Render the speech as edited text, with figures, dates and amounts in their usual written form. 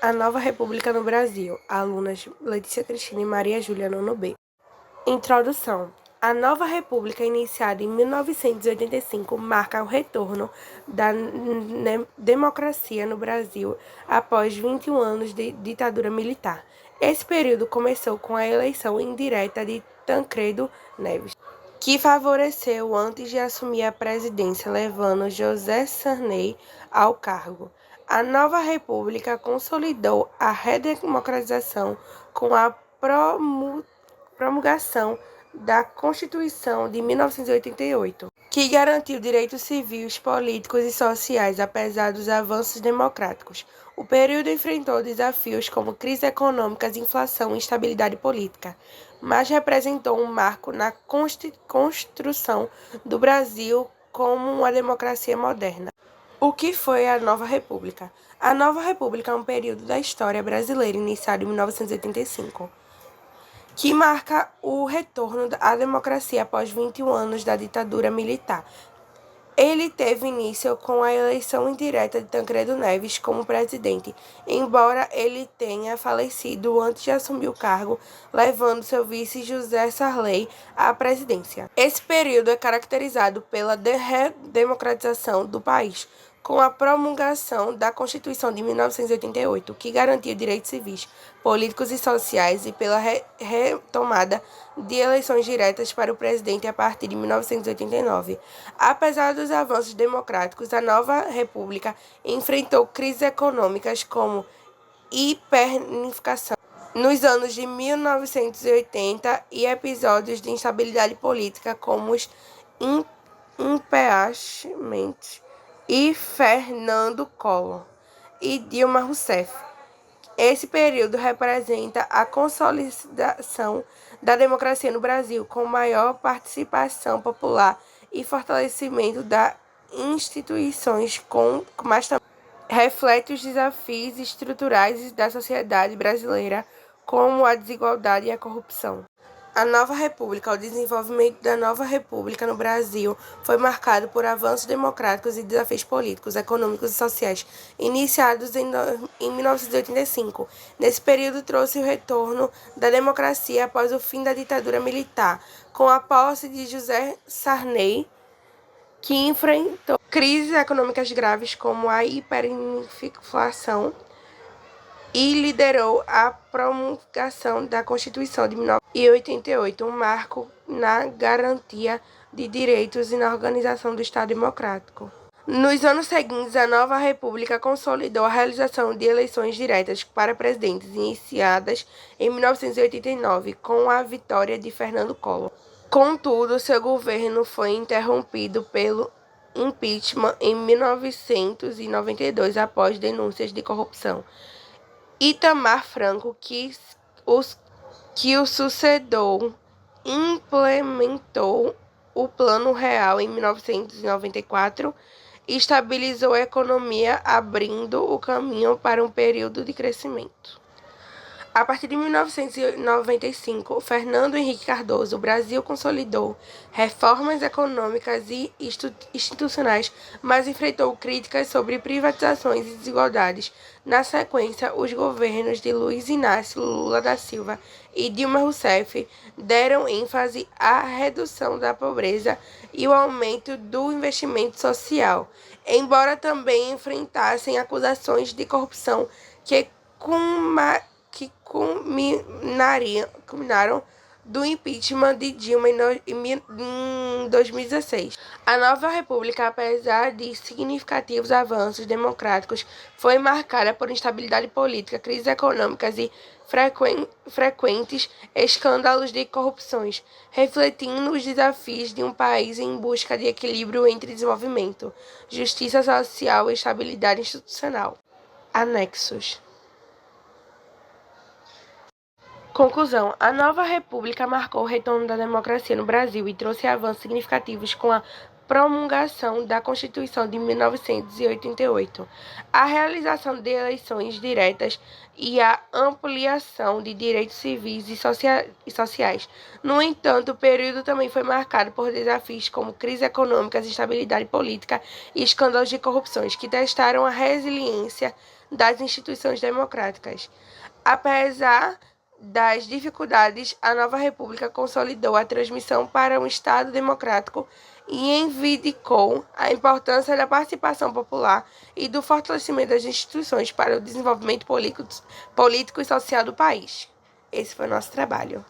A Nova República no Brasil. Alunas Letícia Cristina e Maria Júlia, nono B. Introdução. A Nova República, iniciada em 1985, marca o retorno da democracia no Brasil após 21 anos de ditadura militar. Esse período começou com a eleição indireta de Tancredo Neves, que favoreceu antes de assumir a presidência, levando José Sarney ao cargo. A Nova República consolidou a redemocratização com a promulgação da Constituição de 1988, que garantiu direitos civis, políticos e sociais, apesar dos avanços democráticos. O período enfrentou desafios como crise econômica, inflação e instabilidade política, mas representou um marco na construção do Brasil como uma democracia moderna. O que foi a Nova República? A Nova República é um período da história brasileira iniciado em 1985, que marca o retorno à democracia após 21 anos da ditadura militar. Ele teve início com a eleição indireta de Tancredo Neves como presidente, embora ele tenha falecido antes de assumir o cargo, levando seu vice José Sarney à presidência. Esse período é caracterizado pela redemocratização do país, com a promulgação da Constituição de 1988, que garantia direitos civis, políticos e sociais, e pela retomada de eleições diretas para o presidente a partir de 1989. Apesar dos avanços democráticos, a Nova República enfrentou crises econômicas como hiperinflação nos anos de 1980 e episódios de instabilidade política como os impeachments e Fernando Collor e Dilma Rousseff. Esse período representa a consolidação da democracia no Brasil, com maior participação popular e fortalecimento das instituições, mas também reflete os desafios estruturais da sociedade brasileira, como a desigualdade e a corrupção. A Nova República. O desenvolvimento da Nova República no Brasil foi marcado por avanços democráticos e desafios políticos, econômicos e sociais, iniciados em 1985. Nesse período, trouxe o retorno da democracia após o fim da ditadura militar, com a posse de José Sarney, que enfrentou crises econômicas graves como a hiperinflação e liderou a promulgação da Constituição de 1988, um marco na garantia de direitos e na organização do Estado democrático. Nos anos seguintes, a Nova República consolidou a realização de eleições diretas para presidentes, iniciadas em 1989, com a vitória de Fernando Collor. Contudo, seu governo foi interrompido pelo impeachment em 1992, após denúncias de corrupção. Itamar Franco, que o sucedeu, implementou o Plano Real em 1994 e estabilizou a economia, abrindo o caminho para um período de crescimento. A partir de 1995, Fernando Henrique Cardoso, o Brasil consolidou reformas econômicas e institucionais, mas enfrentou críticas sobre privatizações e desigualdades. Na sequência, os governos de Luiz Inácio Lula da Silva e Dilma Rousseff deram ênfase à redução da pobreza e o aumento do investimento social, embora também enfrentassem acusações de corrupção que culminaram do impeachment de Dilma em 2016. A Nova República, apesar de significativos avanços democráticos, foi marcada por instabilidade política, crises econômicas e frequentes escândalos de corrupções, refletindo os desafios de um país em busca de equilíbrio entre desenvolvimento, justiça social e estabilidade institucional. Anexos. Conclusão. A Nova República marcou o retorno da democracia no Brasil e trouxe avanços significativos com a promulgação da Constituição de 1988, a realização de eleições diretas e a ampliação de direitos civis e sociais. No entanto, o período também foi marcado por desafios como crises econômicas, instabilidade política e escândalos de corrupções, que testaram a resiliência das instituições democráticas. Apesar das dificuldades, a nova república consolidou a transmissão para um Estado democrático e reivindicou a importância da participação popular e do fortalecimento das instituições para o desenvolvimento político e social do país. Esse foi o nosso trabalho.